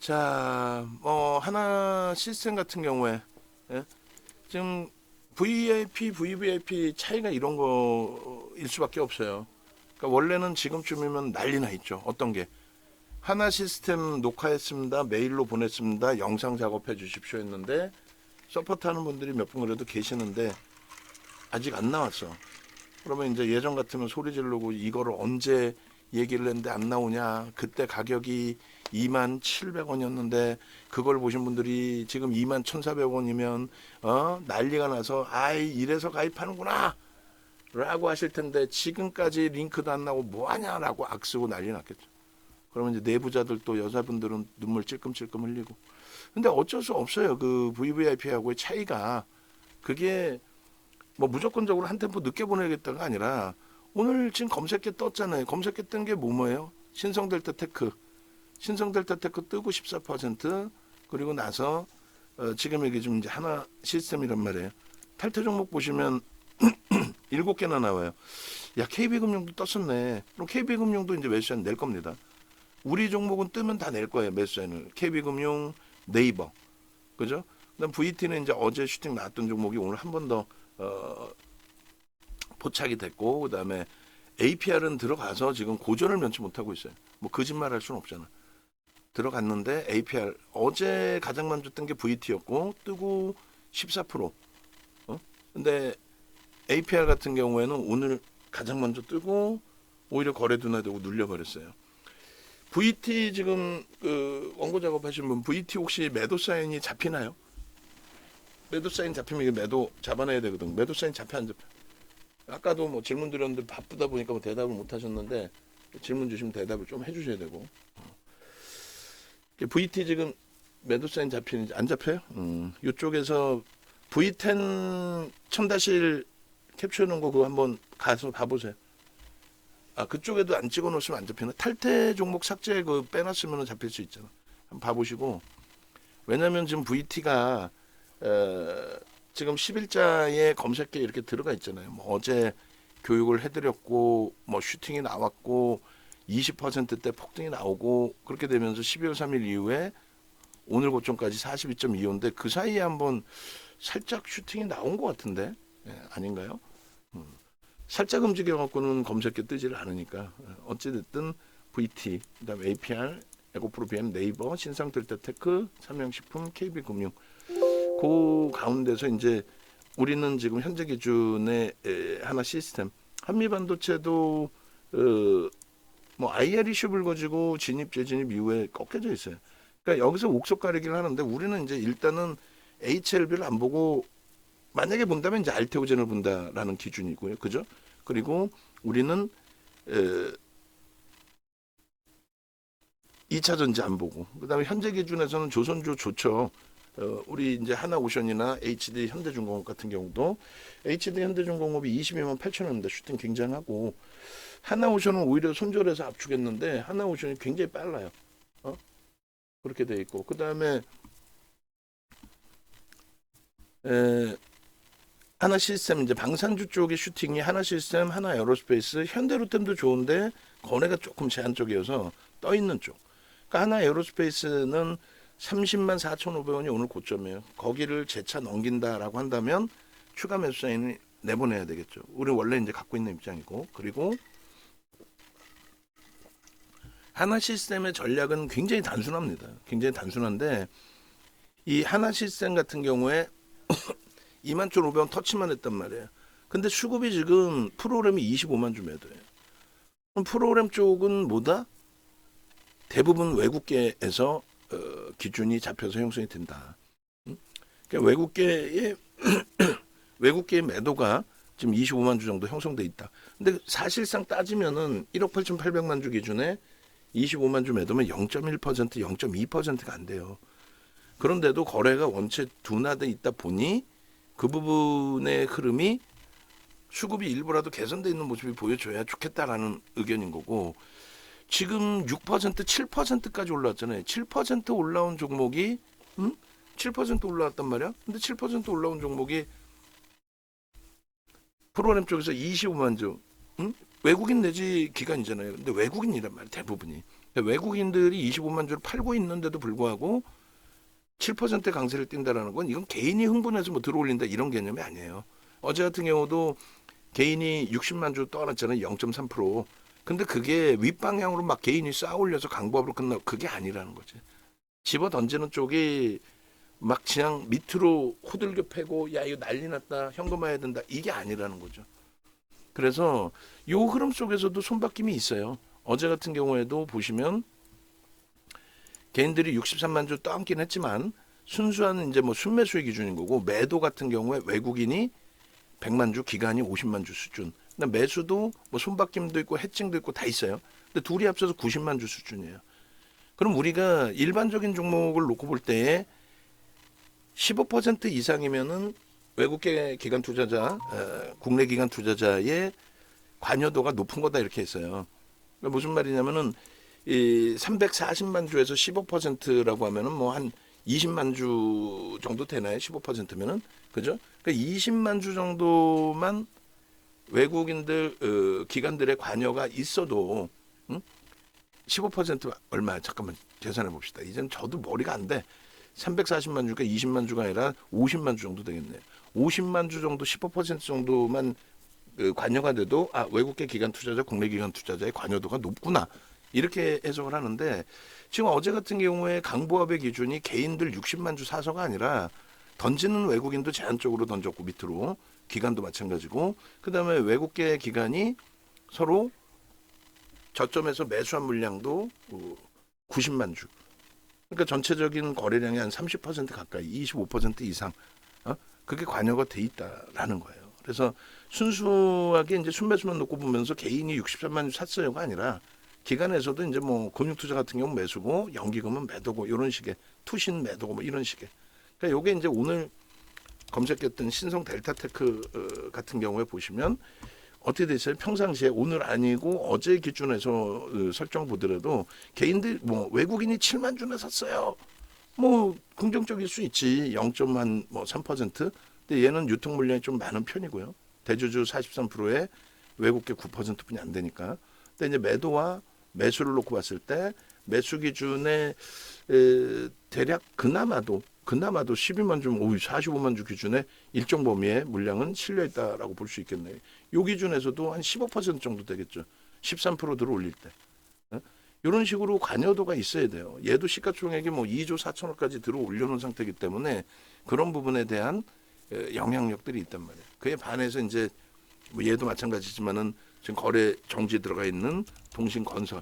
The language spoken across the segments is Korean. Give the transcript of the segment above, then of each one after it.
자, 하나 시스템 같은 경우에 예? 지금 VIP, VVIP 차이가 이런 거일 수밖에 없어요. 그러니까 원래는 지금쯤이면 난리 나 있죠. 어떤 게 하나 시스템 녹화했습니다. 메일로 보냈습니다. 영상 작업해 주십시오 했는데 서포트하는 분들이 몇 분 그래도 계시는데 아직 안 나왔어. 그러면 이제 예전 같으면 소리 지르고 이거를 언제 얘기를 했는데 안 나오냐. 그때 가격이 27,000원이었는데 그걸 보신 분들이 지금 21,400원이면 난리가 나서 아이 이래서 가입하는구나 라고 하실 텐데 지금까지 링크도 안 나오고 뭐하냐라고 악쓰고 난리 났겠죠. 그러면 이제 내부자들 또 여자분들은 눈물 찔끔찔끔 흘리고. 근데 어쩔 수 없어요. 그 VVIP하고의 차이가 그게 뭐 무조건적으로 한 템포 늦게 보내겠다가 아니라 오늘 지금 검색계 떴잖아요. 검색계 뜬 게 뭐예요? 신성델타 테크. 신성델타 테크 뜨고 14% 그리고 나서 지금 이게 좀 이제 하나 시스템이란 말이에요. 탈퇴 종목 보시면 7개나 나와요. 야, KB금융도 떴었네. 그럼 KB금융도 이제 매수세는 낼 겁니다. 우리 종목은 뜨면 다 낼 거예요. 매수세는. KB금융, 네이버. 그죠? 그다음 VT는 이제 어제 슈팅 나왔던 종목이 오늘 한 번 더 포착이 됐고 그다음에 APR은 들어가서 지금 고전을 면치 못하고 있어요. 뭐 거짓말할 수는 없잖아. 들어갔는데 APR 어제 가장 먼저 뜬 게 VT였고 뜨고 14%. 근데 APR 같은 경우에는 오늘 가장 먼저 뜨고 오히려 거래 둔화되고 눌려버렸어요. VT 지금 그 원고 작업하신 분 VT 혹시 매도 사인이 잡히나요? 매도 사인 잡히면 이게 매도 잡아내야 되거든. 매도 사인 잡혀 안 잡혀? 아까도 뭐 질문 드렸는데 바쁘다 보니까 뭐 대답을 못 하셨는데 질문 주시면 대답을 좀 해주셔야 되고. VT 지금 매도 사인 잡히는지 안 잡혀요? 이쪽에서 V10 첨다실 캡처해 놓은 거 그거 한번 가서 봐보세요. 아 그쪽에도 안 찍어 놓으시면 안 잡히나? 탈퇴 종목 삭제 그 빼놨으면 잡힐 수 있잖아. 한번 봐보시고. 왜냐면 지금 VT가 지금 10일자에 검색에 이렇게 들어가 있잖아요. 뭐 어제 교육을 해드렸고 뭐 슈팅이 나왔고 20%대 폭등이 나오고 그렇게 되면서 12월 3일 이후에 오늘 고점까지 42.25인데 그 사이에 한번 살짝 슈팅이 나온 것 같은데 아닌가요? 살짝 움직여갖고는 검색에 뜨지를 않으니까 어찌됐든 VT 그다음에 APR 에고프로 BM 네이버 신상델타테크 삼양식품 KB금융 그 가운데서 이제 우리는 지금 현재 기준의 하나 시스템 한미반도체도 뭐 IR 이슈 불거지고 진입 재진입 이후에 꺾여져 있어요. 그러니까 여기서 옥석 가리기를 하는데 우리는 이제 일단은 HLB를 안 보고 만약에 본다면 이제 알테오젠을 본다라는 기준이고요. 그죠? 그리고 우리는 2차 전지 안 보고 그다음에 현재 기준에서는 조선주 좋죠. 우리 이제 하나오션이나 HD 현대중공업 같은 경우도 HD 현대중공업이 22만 8천 원입니다. 슈팅 굉장하고 하나오션은 오히려 손절해서 압축했는데 하나오션이 굉장히 빨라요. 그렇게 돼 있고 그다음에 하나 시스템 이제 방산주 쪽의 슈팅이 하나 시스템, 하나 에어로스페이스, 현대로템도 좋은데 거래가 조금 제한적이어서 떠 있는 쪽. 그러니까 하나 에어로스페이스는 30만 4,500원이 오늘 고점이에요. 거기를 재차 넘긴다라고 한다면 추가 매수 사인을 내보내야 되겠죠. 우리 원래 이제 갖고 있는 입장이고 그리고 하나 시스템의 전략은 굉장히 단순합니다. 굉장히 단순한데 이 하나 시스템 같은 경우에 21,500원 터치만 했단 말이에요. 근데 수급이 지금 프로그램이 25만 주 매도예요. 그럼 프로그램 쪽은 뭐다? 대부분 외국계에서 기준이 잡혀서 형성이 된다. 그러니까 외국계의 매도가 지금 25만 주 정도 형성돼 있다. 근데 사실상 따지면은 1억 8,800만 주 기준에 25만 주 매도면 0.1%, 0.2%가 안 돼요. 그런데도 거래가 원체 둔화돼 있다 보니 그 부분의 흐름이 수급이 일부라도 개선돼 있는 모습이 보여줘야 좋겠다라는 의견인 거고 지금 6%, 7%까지 올라왔잖아요. 7% 올라온 종목이 7% 올라왔단 말이야. 근데 7% 올라온 종목이 프로그램 쪽에서 25만 주 외국인 내지 기관이잖아요. 근데 외국인이란 말이야 대부분이. 외국인들이 25만 주를 팔고 있는데도 불구하고 7% 강세를 띈다라는 건 이건 개인이 흥분해서 뭐 들어올린다 이런 개념이 아니에요. 어제 같은 경우도 개인이 60만 주 떠났잖아요. 0.3%. 근데 그게 윗방향으로 막 개인이 쌓아 올려서 강보합으로 끝나고 그게 아니라는 거지. 집어 던지는 쪽이 막 그냥 밑으로 호들갑 패고 야 이거 난리 났다 현금화해야 된다 이게 아니라는 거죠. 그래서 요 흐름 속에서도 손바뀜이 있어요. 어제 같은 경우에도 보시면 개인들이 63만 주 떠안긴 했지만 순수한 이제 뭐 순매수의 기준인 거고 매도 같은 경우에 외국인이 100만 주 기간이 50만 주 수준. 근데 매수도 뭐 손바뀜도 있고 해칭도 있고 다 있어요. 근데 둘이 합쳐서 90만 주 수준이에요. 그럼 우리가 일반적인 종목을 놓고 볼 때에 15% 이상이면은 외국계 기관 투자자, 국내 기관 투자자의 관여도가 높은 거다 이렇게 했어요. 그러니까 무슨 말이냐면은 이 340만 주에서 15%라고 하면은 뭐 한 20만 주 정도 되나요? 15%면은 그죠? 그러니까 20만 주 정도만 외국인들 기관들의 관여가 있어도 15% 얼마? 잠깐만 계산해 봅시다. 이젠 저도 머리가 안 돼. 340만 주가 20만 주가 아니라 50만 주 정도 되겠네요. 50만 주 정도 15% 정도만 관여가 돼도 외국계 기관 투자자, 국내 기관 투자자의 관여도가 높구나. 이렇게 해석을 하는데 지금 어제 같은 경우에 강보합의 기준이 개인들 60만 주 사서가 아니라 던지는 외국인도 제한적으로 던졌고 밑으로 기관도 마찬가지고 그다음에 외국계 기관이 서로 저점에서 매수한 물량도 90만 주. 그러니까 전체적인 거래량이 한 30% 가까이, 25% 이상, 그게 관여가 돼 있다라는 거예요. 그래서 순수하게 이제 순매수만 놓고 보면서 개인이 63만 주 샀어요가 아니라 기관에서도 이제 뭐 금융투자 같은 경우 매수고 연기금은 매도고 이런 식의 투신 매도고 뭐 이런 식의. 그러니까 요게 이제 오늘 검색했던 신성 델타테크 같은 경우에 보시면 어떻게 돼 있어요? 평상시에 오늘 아니고 어제 기준에서 설정 보더라도 개인들 뭐 외국인이 7만 주나 샀어요. 뭐 긍정적일 수 있지. 0.3%. 근데 얘는 유통 물량이 좀 많은 편이고요. 대주주 43%에 외국계 9%뿐이 안 되니까. 근데 이제 매도와 매수를 놓고 봤을 때 매수 기준에 대략 그나마도 12만 주, 45만 주 기준에 일정 범위의 물량은 실려 있다라고 볼 수 있겠네요. 요 기준에서도 한 15% 정도 되겠죠. 13% 들어올릴 때. 이런 식으로 관여도가 있어야 돼요. 얘도 시가총액이 뭐 2조 4천억까지 들어 올려놓은 상태이기 때문에 그런 부분에 대한 영향력들이 있단 말이에요. 그에 반해서 이제 뭐 얘도 마찬가지지만은 지금 거래 정지 들어가 있는 동신건설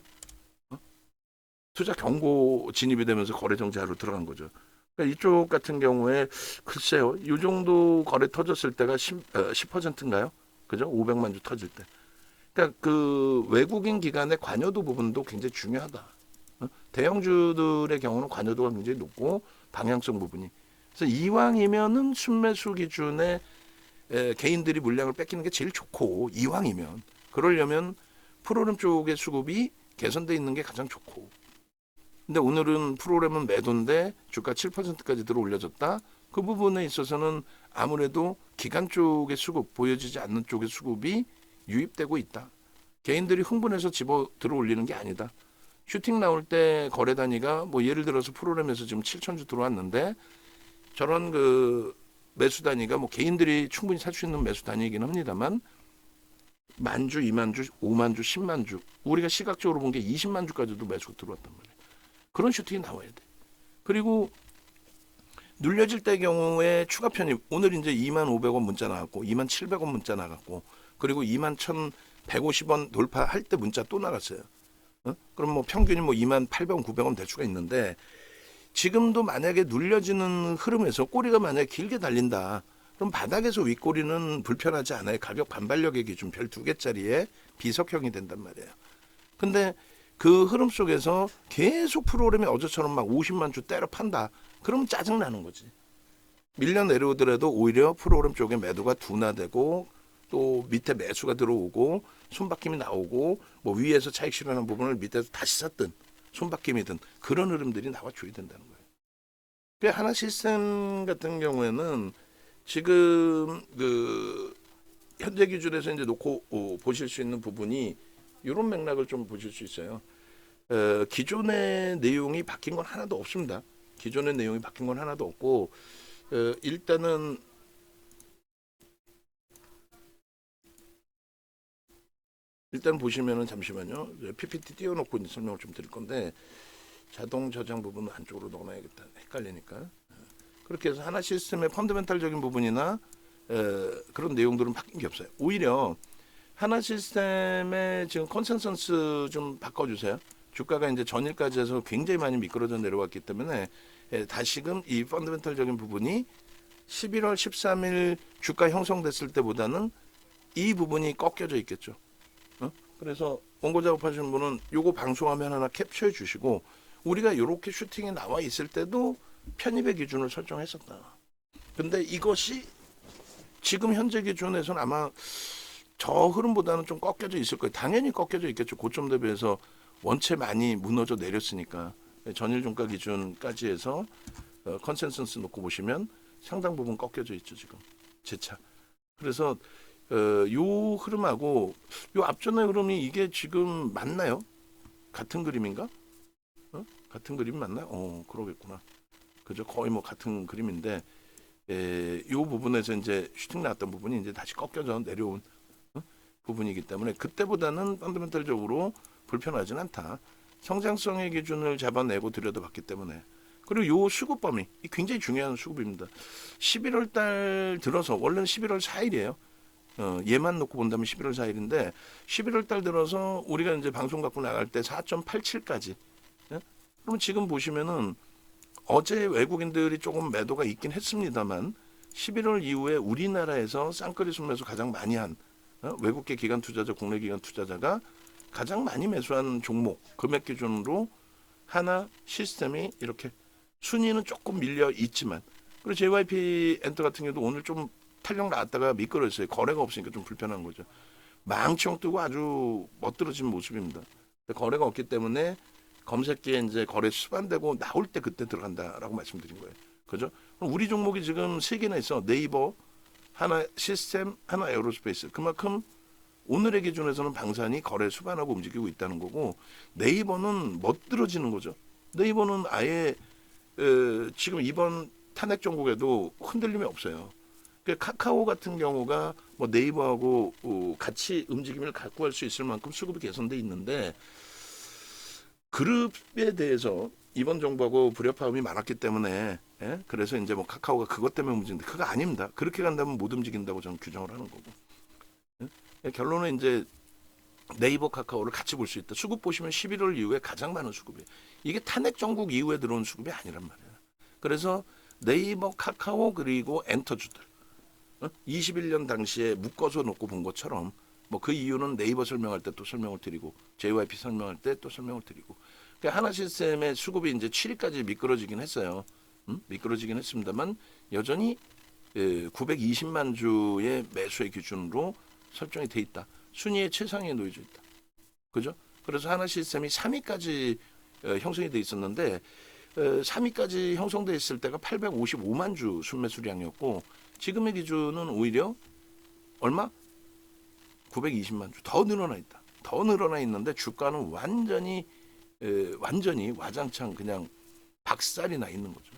투자 경고 진입이 되면서 거래 정지하러 들어간 거죠. 그러니까 이쪽 같은 경우에 글쎄요, 이 정도 거래 터졌을 때가 10%인가요? 그죠? 500만 주 터질 때. 그러니까 그 외국인 기관의 관여도 부분도 굉장히 중요하다. 대형주들의 경우는 관여도가 굉장히 높고 방향성 부분이. 그래서 이왕이면은 순매수 기준에 개인들이 물량을 뺏기는 게 제일 좋고 이왕이면 그러려면 프로그램 쪽의 수급이 개선돼 있는 게 가장 좋고. 근데 오늘은 프로그램은 매도인데 주가 7%까지 들어 올려졌다. 그 부분에 있어서는 아무래도 기관 쪽의 수급, 보여지지 않는 쪽의 수급이 유입되고 있다. 개인들이 흥분해서 집어 들어 올리는 게 아니다. 슈팅 나올 때 거래 단위가 뭐 예를 들어서 프로그램에서 지금 7천 주 들어왔는데 저런 그 매수 단위가 뭐 개인들이 충분히 살 수 있는 매수 단위이긴 합니다만 만 주, 2만 주, 5만 주, 10만 주 우리가 시각적으로 본 게 20만 주까지도 매수가 들어왔단 말이에요. 그런 슈팅이 나와야 돼. 그리고 눌려질 때 경우에 추가 편입 오늘 이제 2만 500원 문자 나갔고 2만 700원 문자 나갔고 그리고 2만 1,150원 돌파할 때 문자 또 나갔어요. 그럼 뭐 평균이 뭐 2만 800원, 900원 될 수가 있는데 지금도 만약에 눌려지는 흐름에서 꼬리가 만약에 길게 달린다. 그럼 바닥에서 윗꼬리는 불편하지 않아요. 가격 반발력의 기준 별 2개짜리에 비석형이 된단 말이에요. 근데 그 흐름 속에서 계속 프로그램이 어제처럼 막 50만 주 때려 판다. 그럼 짜증나는 거지. 밀려 내려오더라도 오히려 프로그램 쪽에 매도가 둔화되고 또 밑에 매수가 들어오고 손바뀜이 나오고 뭐 위에서 차익 실현한 부분을 밑에서 다시 샀든 손바뀜이든 그런 흐름들이 나와줘야 된다는 거예요. 그 하나 시스템 같은 경우에는 지금 그 현재 기준에서 이제 놓고 보실 수 있는 부분이 이런 맥락을 좀 보실 수 있어요. 기존의 내용이 바뀐 건 하나도 없습니다. 기존의 내용이 바뀐 건 하나도 없고 일단은 일단 보시면은 잠시만요. PPT 띄워놓고 이제 설명을 좀 드릴 건데 자동 저장 부분은 안쪽으로 넣어놔야겠다. 헷갈리니까. 그렇게 해서 하나 시스템의 펀더멘탈적인 부분이나 그런 내용들은 바뀐 게 없어요. 오히려 하나 시스템의 지금 컨센서스 좀 바꿔주세요. 주가가 이제 전일까지 해서 굉장히 많이 미끄러져 내려왔기 때문에 다시금 이 펀더멘탈적인 부분이 11월 13일 주가 형성됐을 때보다는 이 부분이 꺾여져 있겠죠. 그래서 원고 작업하시는 분은 요거 방송화면 하나 캡처해 주시고 우리가 이렇게 슈팅이 나와 있을 때도 편입의 기준을 설정했었다. 근데 이것이 지금 현재 기준에서는 아마 저 흐름보다는 좀 꺾여져 있을 거예요. 당연히 꺾여져 있겠죠. 고점 대비해서 원체 많이 무너져 내렸으니까 전일 종가 기준까지 해서 컨센서스 놓고 보시면 상당 부분 꺾여져 있죠. 지금 재차. 그래서 요 흐름하고 요 앞전의 흐름이 이게 지금 맞나요? 같은 그림인가? 같은 그림 맞나요? 그러겠구나. 그죠? 거의 뭐 같은 그림인데 요 부분에서 이제 슈팅 나왔던 부분이 이제 다시 꺾여져 내려온 부분이기 때문에 그때보다는 펀더멘탈적으로 불편하진 않다. 성장성의 기준을 잡아내고 들여다봤기 때문에 그리고 요 수급 범위 굉장히 중요한 수급입니다. 11월 달 들어서 원래는 11월 4일이에요. 얘만 놓고 본다면 11월 4일인데 11월 달 들어서 우리가 이제 방송 갖고 나갈 때 4.87까지. 그러면 지금 보시면은 어제 외국인들이 조금 매도가 있긴 했습니다만 11월 이후에 우리나라에서 쌍끌이 순매수 가장 많이 한 외국계 기관 투자자, 국내 기관 투자자가 가장 많이 매수한 종목 금액 기준으로 하나 시스템이 이렇게 순위는 조금 밀려 있지만 그리고 JYP 엔터 같은 경우도 오늘 좀 탄력 나왔다가 미끄러졌어요. 거래가 없으니까 좀 불편한 거죠. 망치형 뜨고 아주 멋들어진 모습입니다. 거래가 없기 때문에 검색기에 이제 거래 수반되고 나올 때 그때 들어간다라고 말씀드린 거예요. 그죠? 그럼 우리 종목이 지금 세 개나 있어. 네이버, 하나 시스템, 하나 에어로스페이스. 그만큼 오늘의 기준에서는 방산이 거래 수반하고 움직이고 있다는 거고 네이버는 멋들어지는 거죠. 네이버는 아예 지금 이번 탄핵 정국에도 흔들림이 없어요. 카카오 같은 경우가 뭐 네이버하고 같이 움직임을 갖고 할 수 있을 만큼 수급이 개선돼 있는데 그룹에 대해서 이번 정부하고 불협화음이 많았기 때문에 그래서 이제 뭐 카카오가 그것 때문에 움직이는데 그거 아닙니다. 그렇게 간다면 못 움직인다고 저는 규정을 하는 거고 결론은 이제 네이버 카카오를 같이 볼 수 있다. 수급 보시면 11월 이후에 가장 많은 수급이에요. 이게 탄핵 정국 이후에 들어온 수급이 아니란 말이에요. 그래서 네이버 카카오 그리고 엔터주들 21년 당시에 묶어서 놓고 본 것처럼 뭐 그 이유는 네이버 설명할 때 또 설명을 드리고 JYP 설명할 때 또 설명을 드리고 하나 시스템의 수급이 이제 7위까지 미끄러지긴 했어요. 미끄러지긴 했습니다만 여전히 920만 주의 매수의 기준으로 설정이 돼 있다. 순위의 최상위에 놓여져 있다. 그죠? 그래서 하나 시스템이 3위까지 형성이 돼 있었는데 3위까지 형성돼 있을 때가 855만 주 순매수량이었고 지금의 기준은 오히려 얼마? 920만 주 더 늘어나 있다. 더 늘어나 있는데 주가는 완전히 와장창 그냥 박살이 나 있는 거죠.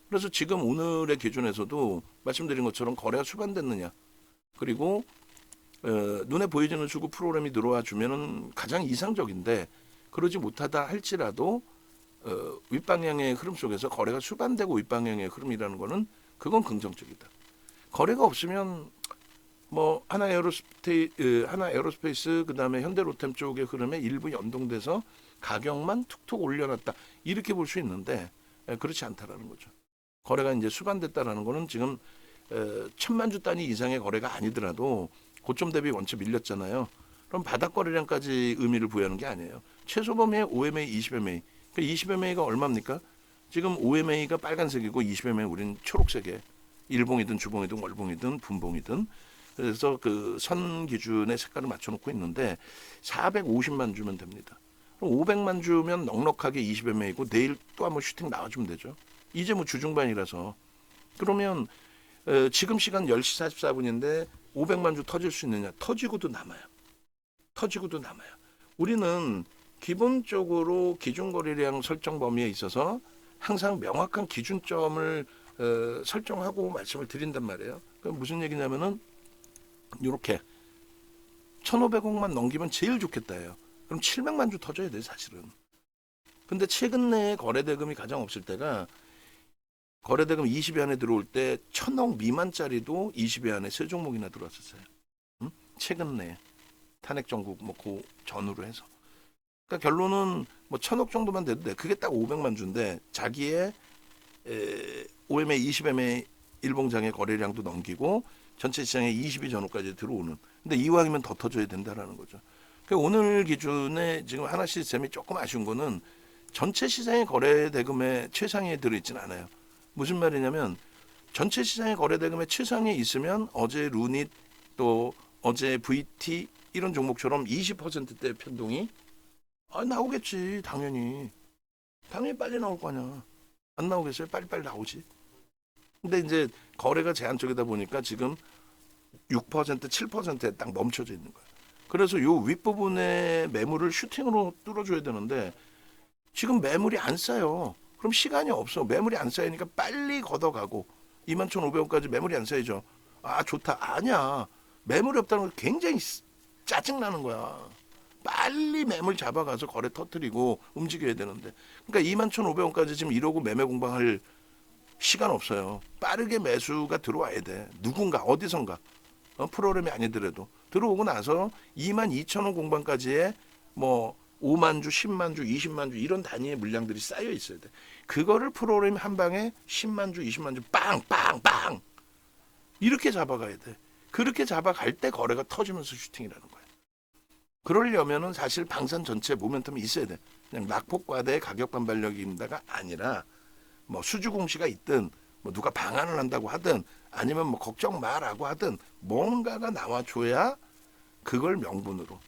그래서 지금 오늘의 기준에서도 말씀드린 것처럼 거래가 수반됐느냐 그리고 눈에 보이지는 수급 프로그램이 들어와 주면은 가장 이상적인데 그러지 못하다 할지라도 윗방향의 흐름 속에서 거래가 수반되고 윗방향의 흐름이라는 거는 그건 긍정적이다. 거래가 없으면 뭐 하나 에어로스페이스 그다음에 현대로템 쪽의 흐름에 일부 연동돼서 가격만 툭툭 올려놨다 이렇게 볼 수 있는데 그렇지 않다라는 거죠. 거래가 이제 수반됐다라는 거는 지금 1,000만 주 단위 이상의 거래가 아니더라도 고점 대비 원체 밀렸잖아요. 그럼 바닥 거래량까지 의미를 부여하는 게 아니에요. 최소 범위의 OMA, 20MA. 그러니까 20MA가 얼마입니까? 지금 OMA가 빨간색이고 20MA 우리는 초록색에 일봉이든 주봉이든 월봉이든 분봉이든 그래서 그 선 기준의 색깔을 맞춰놓고 있는데 450만 주면 됩니다. 그럼 500만 주면 넉넉하게 20MA고 내일 또 한번 슈팅 나와주면 되죠. 이제 뭐 주중반이라서 그러면 지금 시간 10시 44분인데 500만 주 터질 수 있느냐? 터지고도 남아요. 우리는 기본적으로 기준 거래량 설정 범위에 있어서 항상 명확한 기준점을 설정하고 말씀을 드린단 말이에요. 그럼 무슨 얘기냐면은 이렇게 1,500억만 넘기면 제일 좋겠다예요. 그럼 700만 주 터져야 돼 사실은. 근데 최근 내에 거래 대금이 가장 없을 때가 거래 대금 20위 안에 들어올 때 1,000억 미만짜리도 20위 안에 세 종목이나 들어왔었어요. 응? 최근 내에 탄핵 정국 그 전후로 해서. 그러니까 결론은 뭐 1,000억 정도만 돼도 돼. 그게 딱 500만 주인데 자기의 OMA 20MA 일봉장의 거래량도 넘기고 전체 시장에 20위 전후까지 들어오는. 근데 이왕이면 더 터져야 된다라는 거죠. 그러니까 오늘 기준에 지금 하나 시스템이 조금 아쉬운 거는 전체 시장의 거래 대금의 최상위에 들어있지는 않아요. 무슨 말이냐면 전체 시장의 거래 대금의 최상위에 있으면 어제 루닛 또 어제 VT 이런 종목처럼 20%대 편동이 나오겠지. 당연히 빨리 나올 거 아니야. 안 나오겠어요? 빨리빨리 나오지. 근데 이제 거래가 제한적이다 보니까 지금 6% 7%에 딱 멈춰져 있는 거예요. 그래서 요 윗부분의 매물을 슈팅으로 뚫어줘야 되는데 지금 매물이 안 쌓여. 그럼 시간이 없어. 매물이 안 쌓이니까 빨리 걷어가고 21,500원까지 매물이 안 쌓이죠. 좋다. 아니야. 매물이 없다는 건 굉장히 짜증나는 거야. 빨리 매물 잡아가서 거래 터뜨리고 움직여야 되는데. 그러니까 21,500원까지 지금 이러고 매매 공방할 시간 없어요. 빠르게 매수가 들어와야 돼. 누군가 어디선가. 프로그램이 아니더라도 들어오고 나서 22,000원 공방까지의 뭐 5만 주, 10만 주, 20만 주 이런 단위의 물량들이 쌓여 있어야 돼. 그거를 프로그램 한 방에 10만 주, 20만 주 빵빵빵 이렇게 잡아가야 돼. 그렇게 잡아갈 때 거래가 터지면서 슈팅이라는 거야. 그러려면은 사실 방산 전체 모멘텀이 있어야 돼. 그냥 낙폭과대의 가격 반발력입니다가 아니라 뭐 수주 공시가 있든 뭐 누가 방한을 한다고 하든 아니면 뭐 걱정 마라고 하든 뭔가가 나와줘야 그걸 명분으로.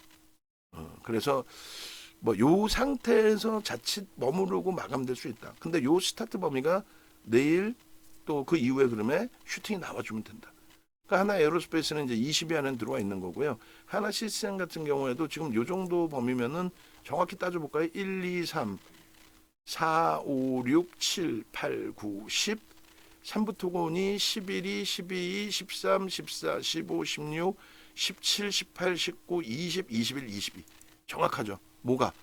그래서 뭐 요 상태에서 자칫 머무르고 마감될 수 있다. 근데 요 스타트 범위가 내일 또 그 이후의 흐름에 슈팅이 나와주면 된다. 그러니까 하나 에어로스페이스는 이제 20위 안에 들어와 있는 거고요. 하나 시스템 같은 경우에도 지금 요 정도 범위면은 정확히 따져볼까요? 1, 2, 3, 4, 5, 6, 7, 8, 9, 10 3부토곤이 11이, 12이, 13, 14, 15, 16, 17, 18, 19, 20, 21, 22 정확하죠. 뭐가?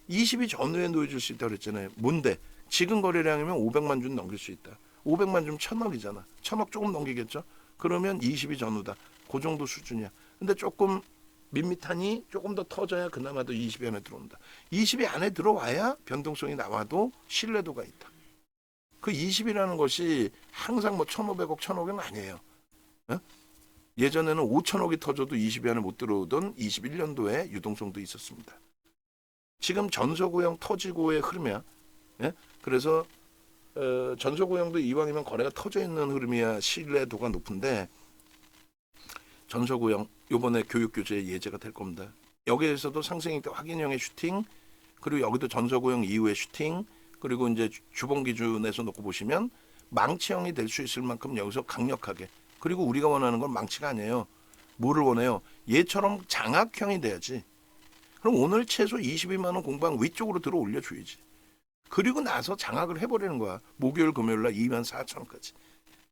20이 전후에 놓여줄 수 있다고 그랬잖아요. 뭔데? 지금 거래량이면 500만 주는 넘길 수 있다. 500만 주면 1,000억이잖아. 1,000억 조금 넘기겠죠? 그러면 20이 전후다. 그 정도 수준이야. 근데 조금 밋밋하니 조금 더 터져야 그나마도 20이 안에 들어온다. 20이 안에 들어와야 변동성이 나와도 신뢰도가 있다. 그 20이라는 것이 항상 뭐 1,500억, 1,000억은 아니에요. 예전에는 5,000억이 터져도 20이 안에 못 들어오던 21년도에 유동성도 있었습니다. 지금 전서구형 터지고의 흐름이야. 그래서 전서구형도 이왕이면 거래가 터져 있는 흐름이야 신뢰도가 높은데 전서구형 이번에 교육규제 예제가 될 겁니다. 여기에서도 상승이익 확인형의 슈팅 그리고 여기도 전서구형 이후의 슈팅 그리고 이제 주봉 기준에서 놓고 보시면 망치형이 될 수 있을 만큼 여기서 강력하게 그리고 우리가 원하는 건 망치가 아니에요. 뭐를 원해요? 얘처럼 장악형이 돼야지. 그럼 오늘 최소 22만 원 공방 위쪽으로 들어 올려줘야지. 그리고 나서 장악을 해버리는 거야. 목요일 금요일 날 2만 4천 원까지.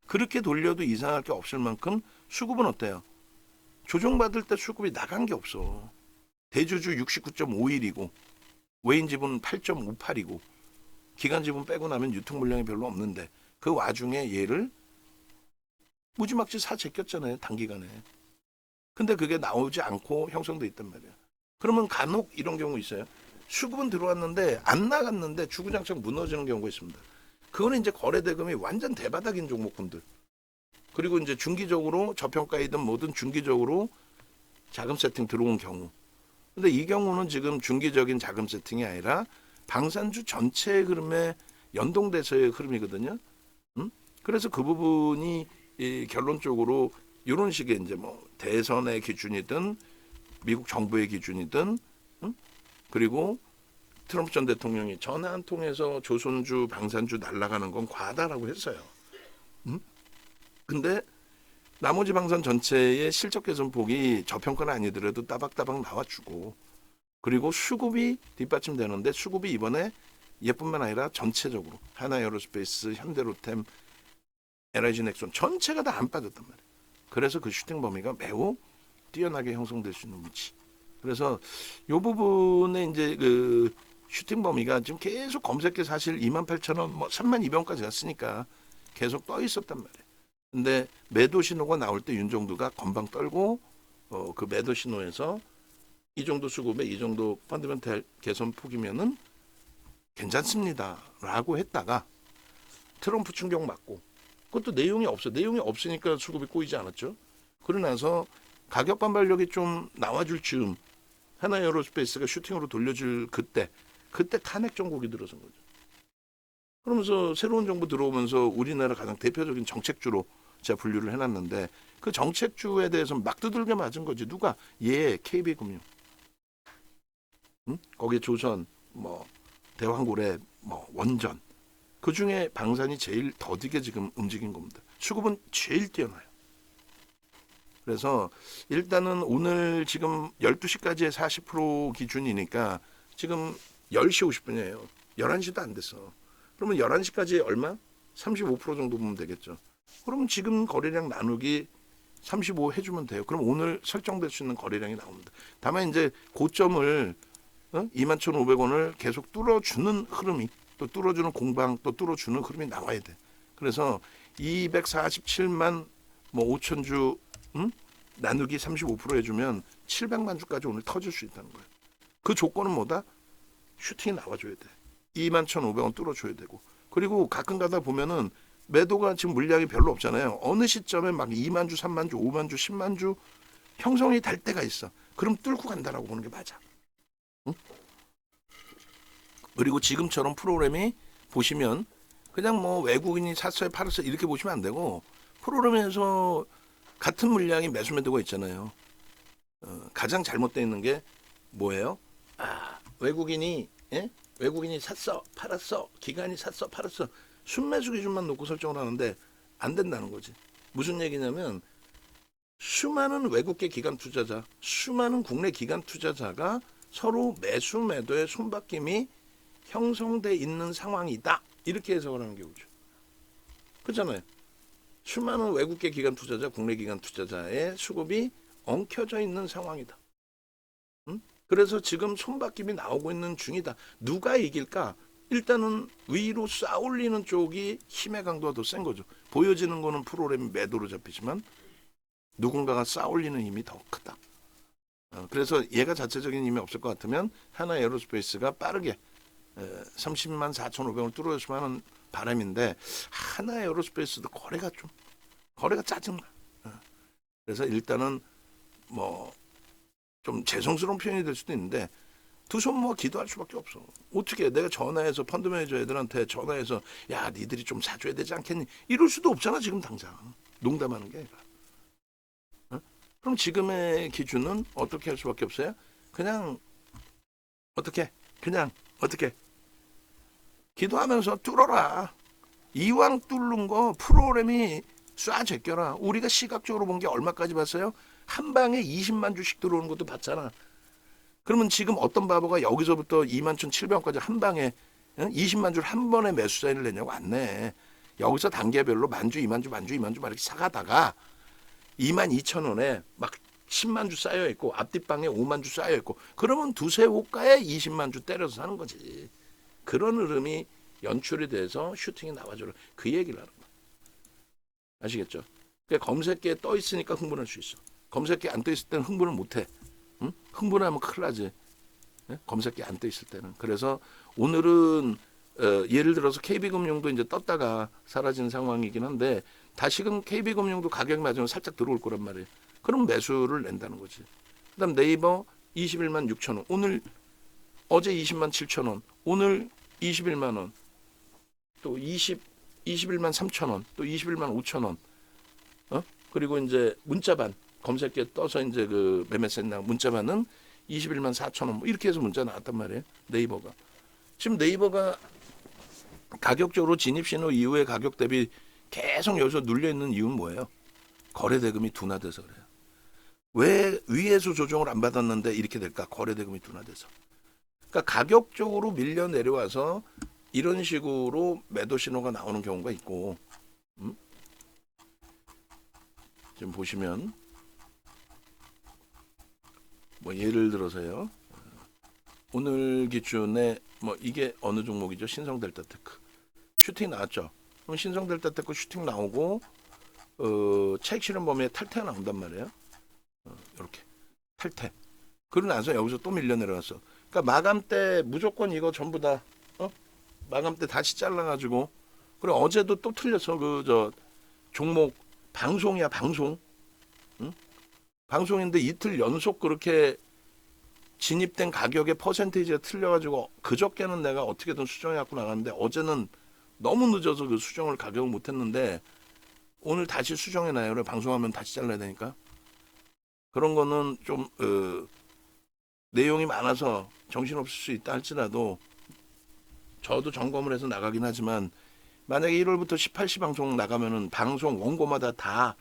그렇게 돌려도 이상할 게 없을 만큼 수급은 어때요? 조정받을 때 수급이 나간 게 없어. 대주주 69.51이고 외인 지분 8.58이고 기간 지분 빼고 나면 유통 물량이 별로 없는데 그 와중에 얘를 무지막지 사 제꼈잖아요. 단기간에. 근데 그게 나오지 않고 형성돼 있단 말이야. 그러면 간혹 이런 경우 있어요. 수급은 들어왔는데 안 나갔는데 주구장창 무너지는 경우가 있습니다. 그거는 이제 거래 대금이 완전 대바닥인 종목군들. 그리고 이제 중기적으로 저평가이든 뭐든 중기적으로 자금 세팅 들어온 경우. 근데 이 경우는 지금 중기적인 자금 세팅이 아니라 방산주 전체의 흐름에 연동돼서의 흐름이거든요. 그래서 그 부분이 결론적으로 이런 식의 이제 뭐 대선의 기준이든 미국 정부의 기준이든 그리고 트럼프 전 대통령이 전화 한 통해서 조선주 방산주 날아가는 건 과다라고 했어요. 근데 나머지 방산 전체의 실적 개선폭이 저평가는 아니더라도 따박따박 나와주고 그리고 수급이 뒷받침되는데 수급이 이번에 얘뿐만 아니라 전체적으로 하나에어로스페이스, 현대로템, LIG 넥슨 전체가 다 안 빠졌단 말이에요. 그래서 그 슈팅 범위가 매우 뛰어나게 형성될 수 있는 위치. 그래서 이 부분에 이제 그 슈팅 범위가 지금 계속 검색해 사실 28,000원, 뭐 32,000원까지 갔으니까 계속 떠 있었단 말이에요. 근데 매도 신호가 나올 때 윤종두가 건방 떨고 그 매도 신호에서 이 정도 수급에 이 정도 펀드멘탈 개선 폭이면은 괜찮습니다라고 했다가 트럼프 충격 맞고 그것도 내용이 없어. 내용이 없으니까 수급이 꼬이지 않았죠. 그러고 나서 가격 반발력이 좀 나와줄 즈음 하나에어로스페이스가 슈팅으로 돌려줄 그때 탄핵 정국이 들어선 거죠. 그러면서 새로운 정부 들어오면서 우리나라 가장 대표적인 정책주로 제가 분류를 해놨는데 그 정책주에 대해서 막 두들겨 맞은 거지. 누가? KB금융. 응? 거기에 조선, 뭐 대왕고래, 뭐 원전. 그 중에 방산이 제일 더디게 지금 움직인 겁니다. 수급은 제일 뛰어나요. 그래서 일단은 오늘 지금 12시까지의 40% 기준이니까 지금 10시 50분이에요. 11시도 안 됐어. 그러면 11시까지 얼마? 35% 정도 보면 되겠죠. 그러면 지금 거래량 나누기 35 해주면 돼요. 그럼 오늘 설정될 수 있는 거래량이 나옵니다. 다만 이제 고점을 21,500원을 계속 뚫어주는 흐름이 또 뚫어주는 공방 또 뚫어주는 흐름이 나와야 돼. 그래서 247만 뭐 5천 주 나누기 35% 해주면 700만 주까지 오늘 터질 수 있다는 거예요. 그 조건은 뭐다? 슈팅이 나와줘야 돼. 21,500원 뚫어줘야 되고. 그리고 가끔 가다 보면은 매도가 지금 물량이 별로 없잖아요. 어느 시점에 막 2만 주, 3만 주, 5만 주, 10만 주 형성이 될 때가 있어. 그럼 뚫고 간다라고 보는 게 맞아. 응? 그리고 지금처럼 프로그램이 보시면 그냥 뭐 외국인이 샀어요, 팔았어요 이렇게 보시면 안 되고 프로그램에서 같은 물량이 매수 매도가 있잖아요. 가장 잘못되어 있는 게 뭐예요? 외국인이 샀어, 팔았어, 기관이 샀어, 팔았어 순매수 기준만 놓고 설정을 하는데 안 된다는 거지. 무슨 얘기냐면 수많은 외국계 기관 투자자, 수많은 국내 기관 투자자가 서로 매수 매도의 손바뀜이 형성돼 있는 상황이다. 이렇게 해석을 하는 게 오죠. 그렇잖아요. 수많은 외국계 기관 투자자, 국내 기관 투자자의 수급이 엉켜져 있는 상황이다. 그래서 지금 손바뀜이 나오고 있는 중이다. 누가 이길까? 일단은 위로 쌓올리는 쪽이 힘의 강도가 더 센 거죠. 보여지는 거는 프로그램 매도로 잡히지만 누군가가 쌓올리는 힘이 더 크다. 그래서 얘가 자체적인 힘이 없을 것 같으면 하나에어로스페이스가 빠르게 30만 4,500원 뚫어줬으면 하는 바람인데 하나에어로스페이스도 거래가 짜증나. 그래서 일단은 뭐 좀 죄송스러운 표현이 될 수도 있는데 두 손 모아 기도할 수밖에 없어. 어떻게 내가 전화해서 펀드 매니저 애들한테 전화해서 야 니들이 좀 사줘야 되지 않겠니? 이럴 수도 없잖아 지금 당장. 농담하는 게 아니라. 그럼 지금의 기준은 어떻게 할 수밖에 없어요? 그냥 어떻게 기도하면서 뚫어라. 이왕 뚫는 거 프로그램이 쏴 제껴라. 우리가 시각적으로 본 게 얼마까지 봤어요? 한 방에 20만 주씩 들어오는 것도 봤잖아. 그러면 지금 어떤 바보가 여기서부터 21,700원까지 한 방에 20만 주를 한 번에 매수 사인을 내냐고 안 내. 여기서 단계별로 만주, 2만 주, 만주, 2만 주 막 이렇게 사가다가 22,000원에 막 10만 주 쌓여 있고 앞뒷방에 5만 주 쌓여 있고 그러면 두세 호가에 20만 주 때려서 사는 거지. 그런 흐름이 연출이 돼서 슈팅이 나와줘라. 그 얘기를 하는 거야. 아시겠죠? 그러니까 검색기에 떠 있으니까 흥분할 수 있어. 검색기에 안 떠 있을 때는 흥분을 못 해. 응? 흥분하면 큰일 나지. 검색기에 안 떠 있을 때는. 그래서 오늘은 예를 들어서 KB금융도 이제 떴다가 사라진 상황이긴 한데 다시금 KB금융도 가격이 맞으면 살짝 들어올 거란 말이에요. 그럼 매수를 낸다는 거지. 그다음 네이버 21만 6천 원. 오늘 어제 20만 7천 원. 오늘 21만 원. 또 21만 3천 원. 또 21만 5천 원. 그리고 이제 문자반 검색기에 떠서 이제 그 매매센터 문자반은 21만 4천 원. 뭐 이렇게 해서 문자 나왔단 말이에요. 네이버가. 지금 네이버가 가격적으로 진입신호 이후에 가격 대비 계속 여기서 눌려 있는 이유는 뭐예요? 거래 대금이 둔화돼서 그래요. 왜 위에서 조정을 안 받았는데 이렇게 될까? 거래대금이 둔화돼서. 그러니까 가격적으로 밀려 내려와서 이런 식으로 매도 신호가 나오는 경우가 있고, 지금 보시면 뭐 예를 들어서요. 오늘 기준에 뭐 이게 어느 종목이죠? 신성델타테크 슈팅 나왔죠. 그럼 신성델타테크 슈팅 나오고 차익 실현 범위에 탈퇴가 나온단 말이에요. 이렇게 탈퇴. 그러고 나서 여기서 또 밀려 내려왔어. 그러니까 마감 때 무조건 이거 전부 다 마감 때 다시 잘라가지고, 그리고 어제도 또 틀렸어. 그 저 종목 방송이야 방송. 응? 방송인데 이틀 연속 그렇게 진입된 가격의 퍼센테이지가 틀려가지고 그저께는 내가 어떻게든 수정해갖고 나갔는데 어제는 너무 늦어서 그 수정을 가격을 못했는데 오늘 다시 수정해놔요. 그래 방송하면 다시 잘라야 되니까. 그런 거는 좀 내용이 많아서 정신없을 수 있다 할지라도 저도 점검을 해서 나가긴 하지만 만약에 1월부터 18시 방송 나가면은 방송 원고마다 다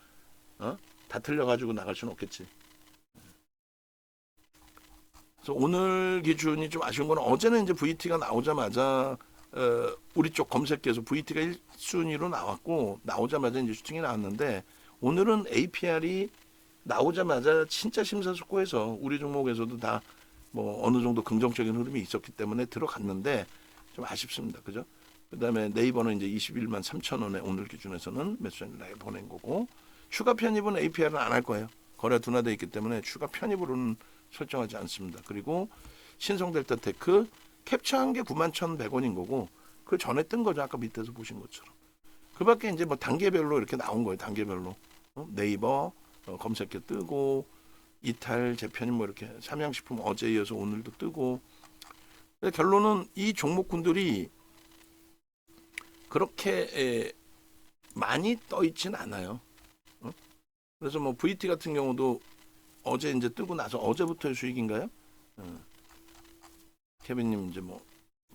틀려가지고 나갈 수는 없겠지. 그래서 오늘 기준이 좀 아쉬운 건 어제는 이제 VT가 나오자마자 우리 쪽 검색해서 VT가 1순위로 나왔고 나오자마자 이제 슈팅이 나왔는데 오늘은 APR이 나오자마자 진짜 심사숙고해서 우리 종목에서도 다 뭐 어느 정도 긍정적인 흐름이 있었기 때문에 들어갔는데 좀 아쉽습니다. 그죠? 그다음에 네이버는 이제 21만 3천 원에 오늘 기준에서는 매수자를 나게 보낸 거고 추가 편입은 APR은 안 할 거예요. 거래 둔화되어 있기 때문에 추가 편입으로는 설정하지 않습니다. 그리고 신성델타테크 캡처한 게 91,100원인 거고 그 전에 뜬 거죠. 아까 밑에서 보신 것처럼. 그 밖에 이제 뭐 단계별로 이렇게 나온 거예요. 단계별로. 네이버 검색해 뜨고 이탈 재편이 뭐 이렇게 삼양식품 어제 이어서 오늘도 뜨고. 결론은 이 종목군들이 그렇게 많이 떠 있진 않아요. 그래서 뭐 VT 같은 경우도 어제 이제 뜨고 나서 어제부터의 수익인가요? 케빈님 이제 뭐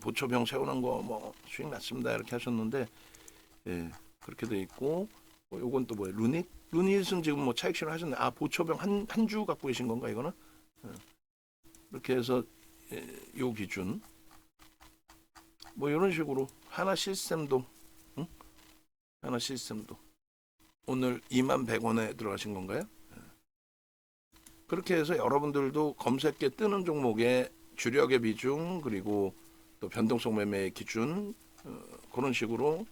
보초병 세우는 거 뭐 수익 났습니다 이렇게 하셨는데 그렇게 돼 있고 요건 또 뭐예요? 루닛은 지금 뭐 차익 실현 하셨네. 아 보초병 한 주 갖고 계신 건가 이거는? 이렇게 해서 요 기준 뭐 이런 식으로 하나 시스템도 하나 시스템도 오늘 21,100원에 들어가신 건가요? 그렇게 해서 여러분들도 검색에 뜨는 종목의 주력의 비중 그리고 또 변동성 매매의 기준 그런 식으로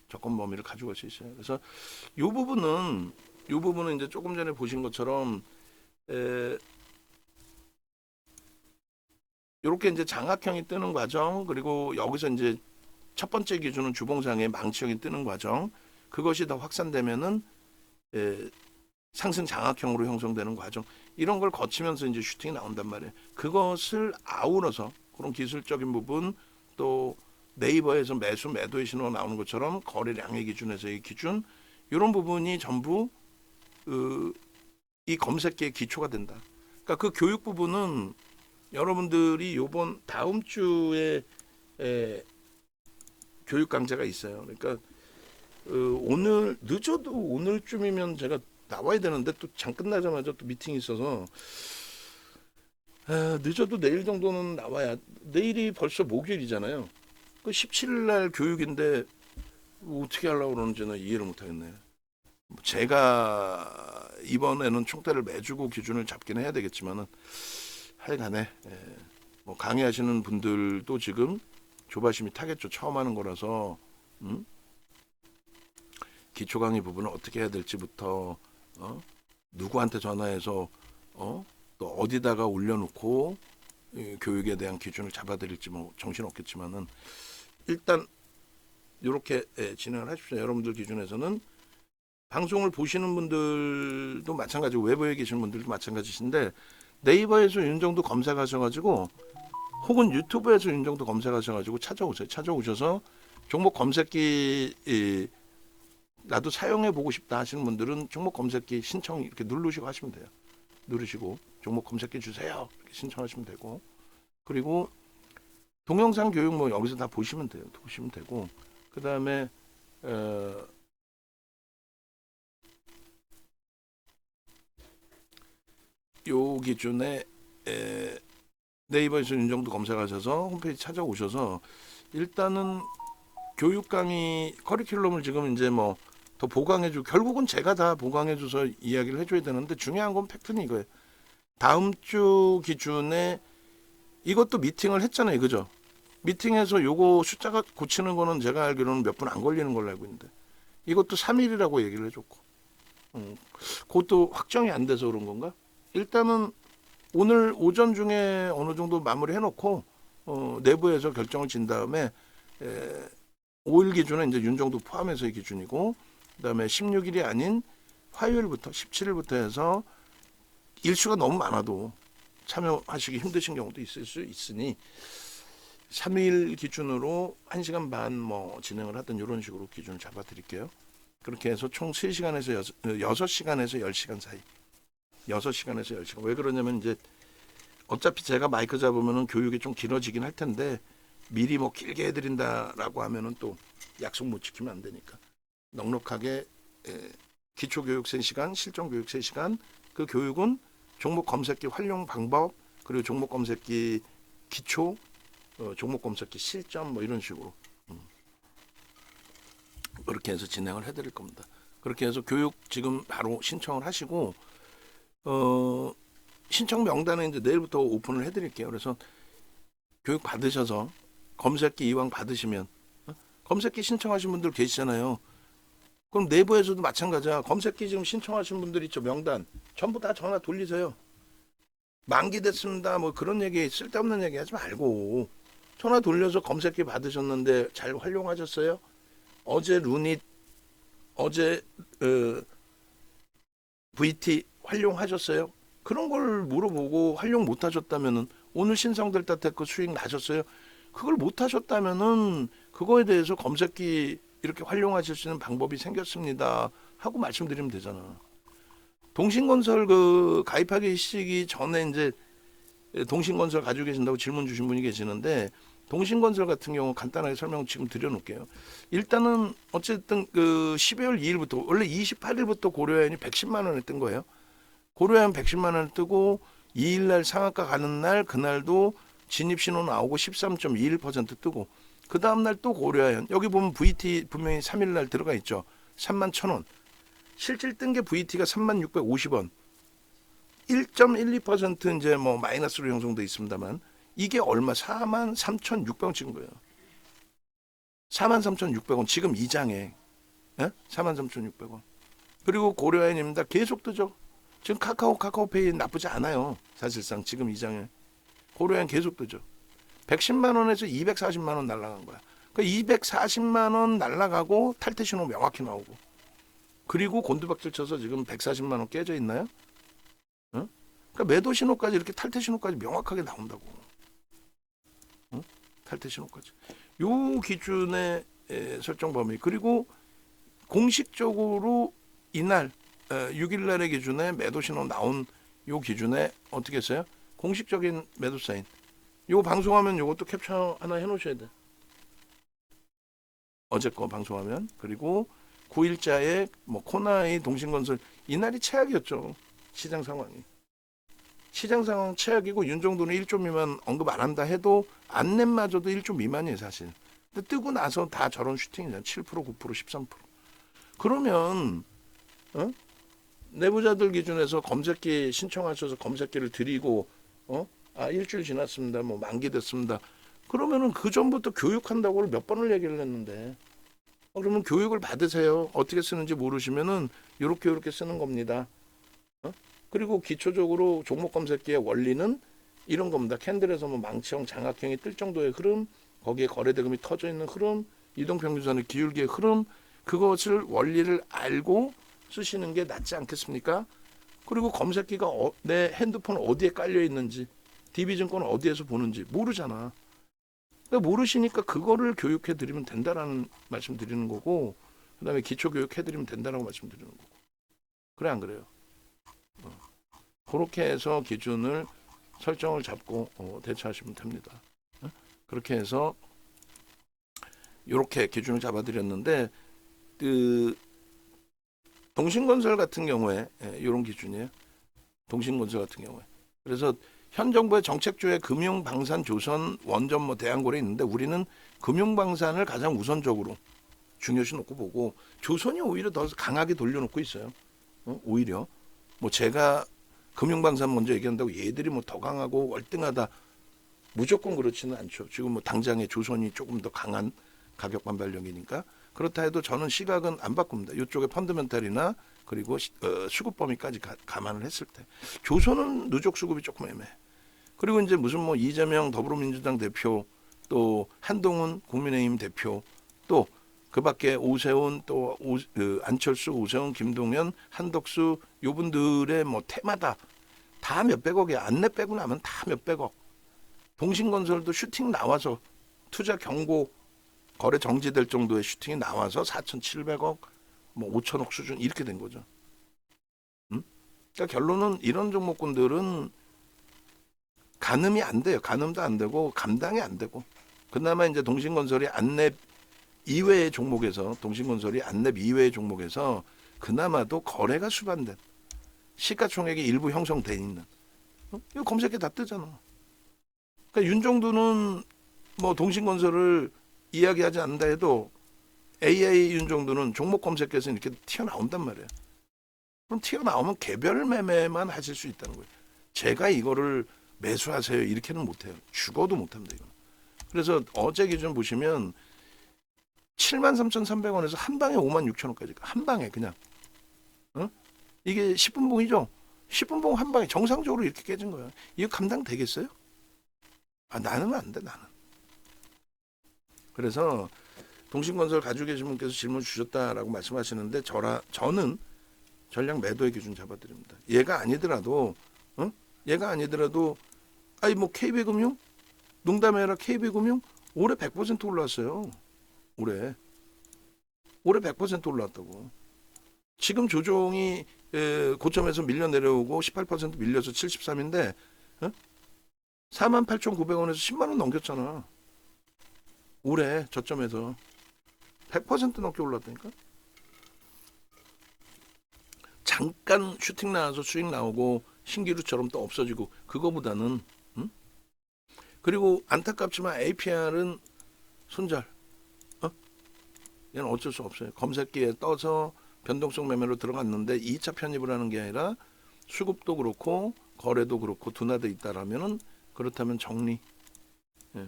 접근 범위를 가지고 갈 수 있어요. 그래서 이 부분은 이제 조금 전에 보신 것처럼 이렇게 이제 장악형이 뜨는 과정 그리고 여기서 이제 첫 번째 기준은 주봉상의 망치형이 뜨는 과정 그것이 더 확산되면은 상승 장악형으로 형성되는 과정 이런 걸 거치면서 이제 슈팅이 나온단 말이에요. 그것을 아우러서 그런 기술적인 부분 또 네이버에서 매도의 신호가 나오는 것처럼 거래량의 기준에서의 기준 이런 부분이 전부 이 검색기의 기초가 된다. 그러니까 그 교육 부분은 여러분들이 요번 다음 주에 교육 강좌가 있어요. 그러니까 오늘 늦어도 오늘쯤이면 제가 나와야 되는데 또 장 끝나자마자 또 미팅이 있어서 늦어도 내일 정도는 나와야. 내일이 벌써 목요일이잖아요. 그 17일 날 교육인데 어떻게 하려고 그러는지는 이해를 못하겠네요. 제가 이번에는 총대를 매주고 기준을 잡긴 해야 되겠지만은 하여간에 뭐 강의하시는 분들도 지금 조바심이 타겠죠. 처음 하는 거라서 기초 강의 부분을 어떻게 해야 될지부터 누구한테 전화해서 또 어디다가 올려놓고 교육에 대한 기준을 잡아드릴지 뭐 정신 없겠지만은 일단 이렇게 진행을 하십시오. 여러분들 기준에서는 방송을 보시는 분들도 마찬가지고 외부에 계시는 분들도 마찬가지신데 네이버에서 윤정도 검색하셔가지고 혹은 유튜브에서 윤정도 검색하셔가지고 찾아오세요. 찾아오셔서 종목 검색기 나도 사용해보고 싶다 하시는 분들은 종목 검색기 신청 이렇게 누르시고 하시면 돼요. 누르시고 종목 검색기 주세요. 이렇게 신청하시면 되고 그리고 동영상 교육 뭐 여기서 다 보시면 돼요. 보시면 되고 그 다음에 요 기준에 네이버에서 윤정도 검색하셔서 홈페이지 찾아오셔서 일단은 교육 강의 커리큘럼을 지금 이제 뭐 더 보강해주고 결국은 제가 다 보강해줘서 이야기를 해줘야 되는데 중요한 건 팩트는 이거예요. 다음 주 기준에 이것도 미팅을 했잖아요, 그죠? 미팅에서 요거 숫자가 고치는 거는 제가 알기로는 몇 분 안 걸리는 걸로 알고 있는데 이것도 3일이라고 얘기를 해줬고 그것도 확정이 안 돼서 그런 건가? 일단은 오늘 오전 중에 어느 정도 마무리 해놓고 내부에서 결정을 진 다음에 5일 기준은 이제 윤정도 포함해서의 기준이고 그다음에 16일이 아닌 화요일부터 17일부터 해서 일수가 너무 많아도 참여하시기 힘드신 경우도 있을 수 있으니 3일 기준으로 1시간 반 뭐 진행을 하든 이런 식으로 기준을 잡아드릴게요. 그렇게 해서 총 3시간에서 6시간에서 10시간 사이. 6시간에서 10시간. 왜 그러냐면 이제 어차피 제가 마이크 잡으면은 교육이 좀 길어지긴 할 텐데 미리 뭐 길게 해드린다라고 하면은 또 약속 못 지키면 안 되니까 넉넉하게 기초교육 3시간, 실전교육 3시간 그 교육은 종목 검색기 활용 방법 그리고 종목 검색기 기초 종목 검색기 실전 뭐 이런 식으로 그렇게 해서 진행을 해드릴 겁니다. 그렇게 해서 교육 지금 바로 신청을 하시고 신청 명단은 이제 내일부터 오픈을 해드릴게요. 그래서 교육 받으셔서 검색기 이왕 받으시면 검색기 신청하신 분들 계시잖아요. 그럼 내부에서도 마찬가지야. 검색기 지금 신청하신 분들 있죠. 명단 전부 다 전화 돌리세요. 만기됐습니다. 뭐 그런 얘기 쓸데없는 얘기 하지 말고 전화 돌려서 검색기 받으셨는데 잘 활용하셨어요? 어제 루닛 어제 VT 활용하셨어요? 그런 걸 물어보고 활용 못하셨다면은 오늘 신성들 따테크 수익 나셨어요? 그걸 못하셨다면은 그거에 대해서 검색기 이렇게 활용하실 수 있는 방법이 생겼습니다 하고 말씀드리면 되잖아. 동신건설 그 가입하기 시기 전에 이제 동신건설 가지고 계신다고 질문 주신 분이 계시는데 동신건설 같은 경우 간단하게 설명 지금 드려놓을게요. 일단은 어쨌든 그 12월 2일부터 원래 28일부터 고려해안이 110만 원에 뜬 거예요. 고려해안 110만 원을 뜨고 2일날 상한가 가는 날 그날도 진입신호 나오고 13.21% 뜨고 그 다음날 또 고려해안 여기 보면 VT 분명히 3일날 들어가 있죠. 31,000원 실질 뜬 게 VT가 3650원 1.12% 이제 뭐 마이너스로 형성돼 있습니다만 이게 얼마 43,600원 찍은 거예요. 43,600원 지금 이 장에 43,600원 그리고 고려해안입니다. 계속 뜨죠. 지금 카카오페이 나쁘지 않아요. 사실상 지금 이 장에 고려해안 계속 뜨죠. 110만 원에서 240만 원 날라간 거야. 그러니까 240만 원 날라가고 탈퇴 신호 명확히 나오고 그리고 곤두박질 쳐서 지금 140만 원 깨져 있나요? 응? 그러니까 매도 신호까지 이렇게 탈퇴 신호까지 명확하게 나온다고. 응? 탈퇴 신호까지. 요 기준의 설정 범위 그리고 공식적으로 이날 6일날의 기준에 매도 신호 나온 요 기준에 어떻게 했어요? 공식적인 매도 사인. 요거 방송하면 요것도 캡처 하나 해놓으셔야 돼. 어제 거 방송하면 그리고 9일자에 뭐 코나이 동신건설 이날이 최악이었죠. 시장 상황이. 시장 상황 최악이고 윤정도는 1조 미만 언급 안 한다 해도 안넷마저도 1조 미만이에요 사실. 근데 뜨고 나서 다 저런 슈팅이잖아요. 7% 9% 13%. 그러면 내부자들 기준에서 검색기 신청하셔서 검색기를 드리고 일주일 지났습니다. 뭐 만기됐습니다. 그러면은 그 전부터 교육한다고 몇 번을 얘기를 했는데 그러면 교육을 받으세요. 어떻게 쓰는지 모르시면은 요렇게 쓰는 겁니다. 그리고 기초적으로 종목 검색기의 원리는 이런 겁니다. 캔들에서 뭐 망치형 장악형이 뜰 정도의 흐름, 거기에 거래대금이 터져 있는 흐름, 이동평균선의 기울기의 흐름, 그것을 원리를 알고 쓰시는 게 낫지 않겠습니까? 그리고 검색기가 내 핸드폰 어디에 깔려 있는지, DB증권 어디에서 보는지 모르잖아. 그러니까 모르시니까 그거를 교육해 드리면 된다라는 말씀 드리는 거고, 그다음에 기초 교육 해드리면 된다라고 말씀드리는 거고. 그래 안 그래요? 그렇게 해서 기준을 설정을 잡고 대처하시면 됩니다. 그렇게 해서 이렇게 기준을 잡아드렸는데 그 동신건설 같은 경우에 이런 기준이에요. 동신건설 같은 경우에. 그래서 현 정부의 정책주에 금융방산, 조선, 원전, 뭐 대한고래 있는데 우리는 금융방산을 가장 우선적으로 중요시 놓고 보고 조선이 오히려 더 강하게 돌려놓고 있어요. 오히려 뭐 제가 금융방산 먼저 얘기한다고 얘들이 뭐 더 강하고 월등하다 무조건 그렇지는 않죠. 지금 뭐 당장에 조선이 조금 더 강한 가격 반발력이니까 그렇다 해도 저는 시각은 안 바꿉니다. 이쪽에 펀더멘탈이나 그리고 수급 범위까지 감안을 했을 때 조선은 누적 수급이 조금 애매해. 그리고 이제 무슨 뭐 이재명 더불어민주당 대표 또 한동훈 국민의힘 대표 또 그밖에 오세훈 또 안철수, 오세훈, 김동연, 한덕수 요분들의 뭐 테마다 다 몇백억이야. 안내 빼고 나면 다 몇백억. 동신건설도 슈팅 나와서 투자 경고 거래 정지될 정도의 슈팅이 나와서 4,700억 뭐 5천억 수준 이렇게 된 거죠. 그러니까 결론은 이런 종목군들은 가늠이 안 돼요. 가늠도 안 되고 감당이 안 되고 그나마 이제 동신건설이 안랩 이외의 종목에서 동신건설이 안랩 이외의 종목에서 그나마도 거래가 수반된 시가총액이 일부 형성돼 있는 이거 검색해 다 뜨잖아. 그러니까 윤정두는 뭐 동신건설을 이야기하지 않는다 해도 AI 윤정두는 종목 검색해서 이렇게 튀어나온단 말이에요. 그럼 튀어나오면 개별 매매만 하실 수 있다는 거예요. 제가 이거를 매수하세요 이렇게는 못해요. 죽어도 못합니다. 이거는. 그래서 어제 기준 보시면 73,300원에서 한 방에 56,000원까지 한 방에 그냥 이게 10분봉이죠. 10분봉 한 방에 정상적으로 이렇게 깨진 거예요. 이거 감당되겠어요? 나는 안 돼 나는. 그래서 동신건설 가지고 계신 분께서 질문 주셨다라고 말씀하시는데 저는 전량 매도의 기준 잡아드립니다. 얘가 아니더라도 아니 뭐 KB금융 농담해라 KB금융 올해 100% 올랐어요. 올해 100% 올랐다고. 지금 조종이 고점에서 밀려 내려오고 18% 밀려서 73인데 48,900원에서 10만 원 넘겼잖아. 올해 저점에서 100% 넘게 올랐다니까. 잠깐 슈팅 나와서 수익 나오고 신기루처럼 또 없어지고 그거보다는 그리고 안타깝지만 APR은 손절. 얘는 어쩔 수 없어요. 검색기에 떠서 변동성 매매로 들어갔는데 2차 편입을 하는 게 아니라 수급도 그렇고 거래도 그렇고 둔화돼 있다라면은 그렇다면 정리.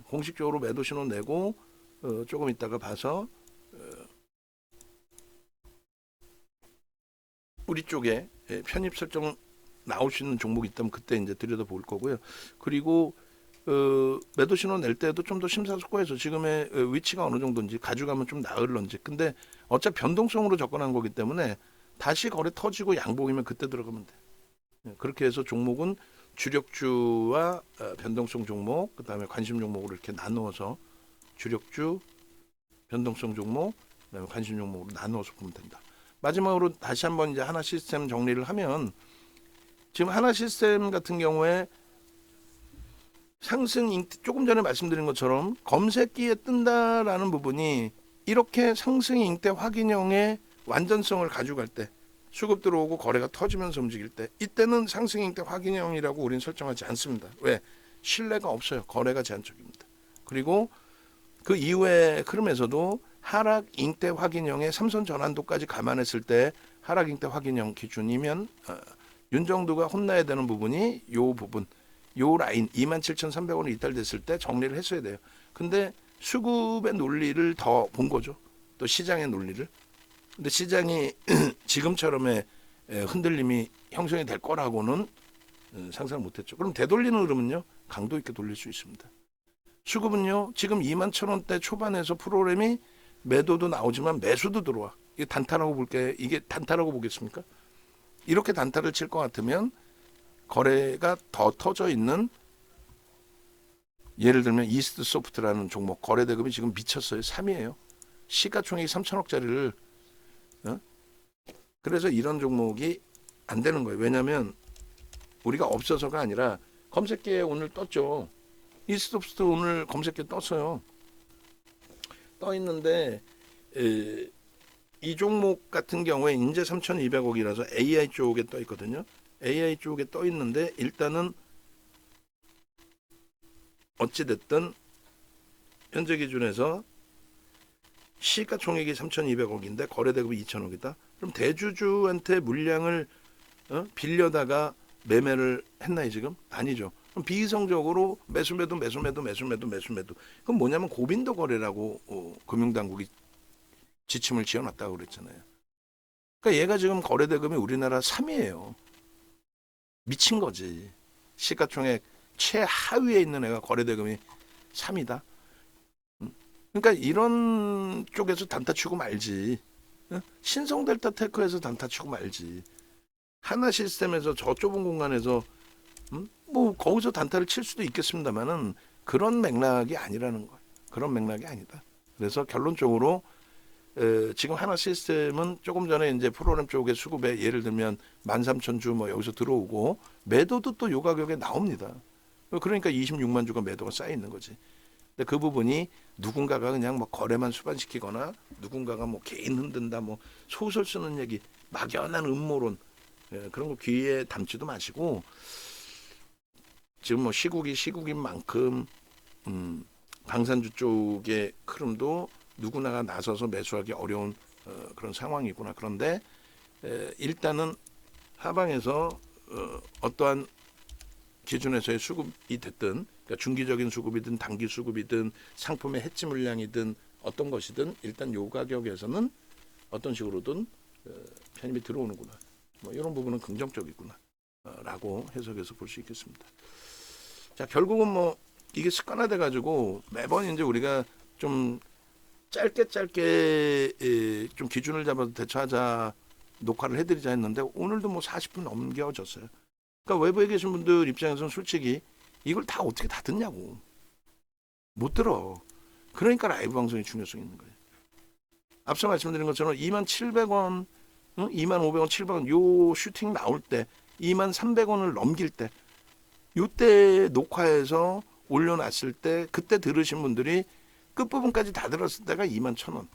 공식적으로 매도 신호 내고 조금 있다가 봐서 우리 쪽에 편입 설정 나올 수 있는 종목이 있다면 그때 이제 들여다볼 거고요. 그리고 매도 신호 낼 때도 좀 더 심사숙고해서 지금의 위치가 어느 정도인지 가져가면 좀 나을런지. 근데 어차피 변동성으로 접근한 거기 때문에 다시 거래 터지고 양봉이면 그때 들어가면 돼. 그렇게 해서 종목은 주력주와 변동성 종목, 그다음에 관심 종목으로 이렇게 나누어서 주력주, 변동성 종목, 그다음에 관심 종목으로 나누어서 보면 된다. 마지막으로 다시 한번 이제 하나 시스템 정리를 하면 지금 하나 시스템 같은 경우에 상승 조금 전에 말씀드린 것처럼 검색기에 뜬다라는 부분이 이렇게 상승 잉태 확인형의 완전성을 가져갈 때 수급 들어오고 거래가 터지면서 움직일 때 이때는 상승 잉태 확인형이라고 우리는 설정하지 않습니다. 왜? 신뢰가 없어요. 거래가 제한적입니다. 그리고 그 이후의 흐름에서도 하락 잉태 확인형의 삼선 전환도까지 감안했을 때 하락 잉태 확인형 기준이면 윤정두가 혼나야 되는 부분이 요 부분 요 라인 27,300원이 이탈됐을 때 정리를 했어야 돼요. 근데 수급의 논리를 더 본 거죠. 또 시장의 논리를. 근데 시장이 지금처럼의 흔들림이 형성이 될 거라고는 상상 못했죠. 그럼 되돌리는 흐름은요. 강도 있게 돌릴 수 있습니다. 수급은요. 지금 21,000원대 초반에서 프로그램이 매도도 나오지만 매수도 들어와. 이게 단타라고 볼게. 이게 단타라고 보겠습니까? 이렇게 단타를 칠 것 같으면 거래가 더 터져 있는 예를 들면 이스트 소프트라는 종목 거래 대금이 지금 미쳤어요. 3위예요. 시가총액이 3천억짜리를 그래서 이런 종목이 안 되는 거예요. 왜냐하면 우리가 없어서가 아니라 검색기에 오늘 떴죠. 이스트 소프트 오늘 검색기에 떴어요. 떠 있는데 이 종목 같은 경우에 인제 3,200억이라서 AI 쪽에 떠 있거든요. AI 쪽에 떠 있는데 일단은 어찌됐든 현재 기준에서 시가총액이 3,200억인데 거래대금이 2,000억이다. 그럼 대주주한테 물량을 빌려다가 매매를 했나요 지금? 아니죠. 그럼 비이성적으로 매수매도. 그럼 뭐냐면 고빈도 거래라고 금융당국이 지침을 지어놨다고 그랬잖아요. 그러니까 얘가 지금 거래대금이 우리나라 3위예요. 미친 거지. 시가총액 최하위에 있는 애가 거래대금이 3위다. 그러니까 이런 쪽에서 단타 치고 말지. 신성델타테크에서 단타 치고 말지. 하나시스템에서 저 좁은 공간에서 뭐 거기서 단타를 칠 수도 있겠습니다만은 그런 맥락이 아니라는 거예요. 그런 맥락이 아니다. 그래서 결론적으로 지금 하나시스템은 조금 전에 이제 프로그램 쪽의 수급에 예를 들면 13,000주 뭐 여기서 들어오고 매도도 또 요 가격에 나옵니다. 그러니까 26만 주가 매도가 쌓여 있는 거지. 근데 그 부분이 누군가가 그냥 뭐 거래만 수반시키거나 누군가가 뭐 개인 흔든다 뭐 소설 쓰는 얘기 막연한 음모론 그런 거 귀에 담지도 마시고 지금 뭐 시국인 만큼 방산주 쪽의 흐름도 누구나가 나서서 매수하기 어려운 그런 상황이구나. 그런데 일단은 하방에서 어떠한 기준에서의 수급이 됐든 그러니까 중기적인 수급이든 단기 수급이든 상품의 해지 물량이든 어떤 것이든 일단 요 가격에서는 어떤 식으로든 편입이 들어오는구나. 뭐 이런 부분은 긍정적이구나 라고 해석해서 볼 수 있겠습니다. 자, 결국은 뭐 이게 습관화돼 가지고 매번 이제 우리가 좀 짧게 좀 기준을 잡아서 대처하자 녹화를 해드리자 했는데 오늘도 뭐 40분 넘겨졌어요. 그러니까 외부에 계신 분들 입장에서는 솔직히 이걸 다 어떻게 다 듣냐고. 못 들어. 그러니까 라이브 방송의 중요성이 있는 거예요. 앞서 말씀드린 것처럼 27,000원, 25,000원, 700원 요 슈팅 나올 때 23,300원을 넘길 때 요때 녹화해서 올려놨을 때 그때 들으신 분들이 끝부분까지 다 들었을 때가 21,000원.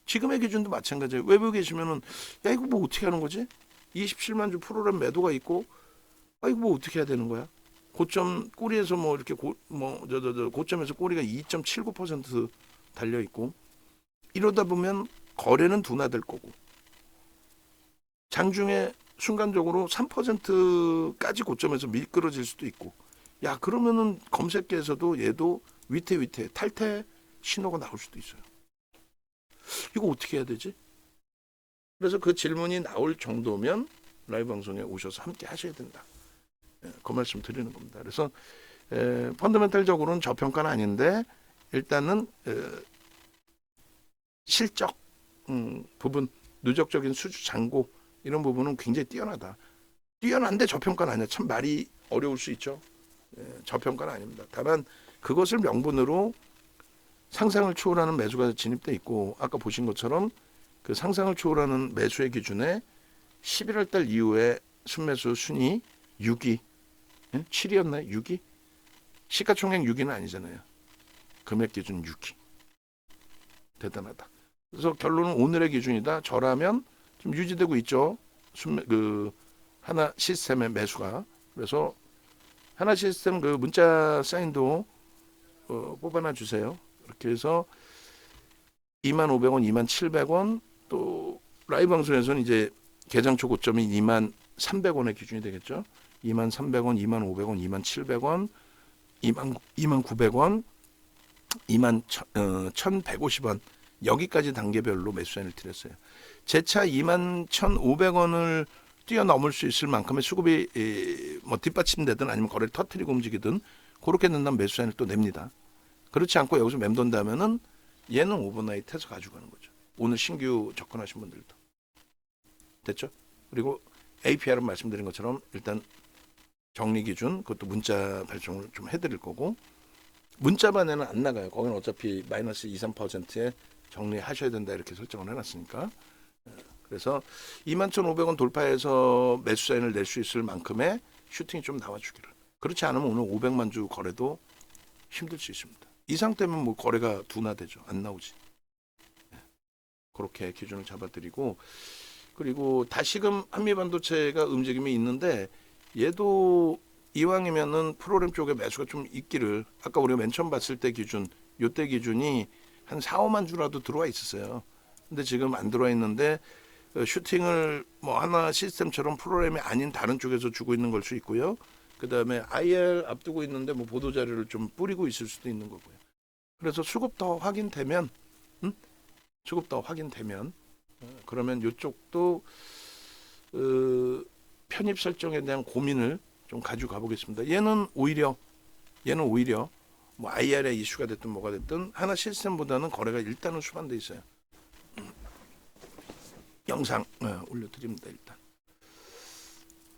지금의 기준도 마찬가지예요. 외부에 계시면은 야 이거 뭐 어떻게 하는 거지? 27만 주 프로그램 매도가 있고 아 이거 뭐 어떻게 해야 되는 거야? 고점 꼬리에서 뭐 이렇게 고점에서 꼬리가 2.79% 달려 있고 이러다 보면 거래는 둔화될 거고 장중에 순간적으로 3%까지 고점에서 미끄러질 수도 있고 야 그러면은 검색계에서도 얘도 위태 탈퇴 신호가 나올 수도 있어요. 이거 어떻게 해야 되지? 그래서 그 질문이 나올 정도면 라이브 방송에 오셔서 함께 하셔야 된다. 그 말씀 드리는 겁니다. 그래서 펀더멘탈적으로는 저평가는 아닌데 일단은 실적 부분, 누적적인 수주 잔고 이런 부분은 굉장히 뛰어나다. 뛰어난데 저평가는 아니야. 참 말이 어려울 수 있죠. 저평가는 아닙니다. 다만 그것을 명분으로 상상을 초월하는 매수가 진입돼 있고 아까 보신 것처럼 그 상상을 초월하는 매수의 기준에 11월 달 이후에 순매수 순위 6위 7위였나요? 6위? 시가총액 6위는 아니잖아요. 금액 기준 6위. 대단하다. 그래서 결론은 오늘의 기준이다. 저라면 좀 유지되고 있죠. 그 하나 시스템의 매수가. 그래서 하나 시스템 그 문자 사인도 뽑아놔 주세요. 이렇게 해서 25,000원, 27,000원 또 라이브 방송에서는 이제 개장초 고점이 23,300원의 기준이 되겠죠. 23,000원, 25,000원, 27,000원, 29,000원, 11,150원 여기까지 단계별로 매수 사인을 드렸어요. 재차 21,500원을 뛰어넘을 수 있을 만큼의 수급이 뭐 뒷받침되든 아니면 거래를 터트리고 움직이든 그렇게 된다면 매수 사인을 또 냅니다. 그렇지 않고 여기서 맴돈다면은 얘는 오버나이트 해서 가져가는 거죠. 오늘 신규 접근하신 분들도. 됐죠? 그리고 APR은 말씀드린 것처럼 일단 정리 기준 그것도 문자 발송을 좀 해드릴 거고 문자반에는 안 나가요. 거기는 어차피 마이너스 2, 3%에 정리하셔야 된다 이렇게 설정을 해놨으니까. 그래서 21,500원 돌파해서 매수 사인을 낼 수 있을 만큼의 슈팅이 좀 나와주기를. 그렇지 않으면 오늘 500만 주 거래도 힘들 수 있습니다. 이 상태면 뭐 거래가 둔화되죠. 안 나오지. 그렇게 기준을 잡아드리고 그리고 다시금 한미반도체가 움직임이 있는데 얘도 이왕이면은 프로그램 쪽에 매수가 좀 있기를, 아까 우리가 맨 처음 봤을 때 기준, 요때 기준이 한 4, 5만 주라도 들어와 있었어요. 근데 지금 안 들어와 있는데 슈팅을 뭐 하나 시스템처럼 프로그램이 아닌 다른 쪽에서 주고 있는 걸 수 있고요. 그다음에 IR 앞두고 있는데 뭐 보도 자료를 좀 뿌리고 있을 수도 있는 거고요. 그래서 수급 더 확인되면, 수급 더 확인되면, 그러면 이쪽도 편입 설정에 대한 고민을 좀 가지고 가보겠습니다. 얘는 오히려 뭐 IR의 이슈가 됐든 뭐가 됐든 하나 시스템보다는 거래가 일단은 수반돼 있어요. 영상 올려드립니다 일단.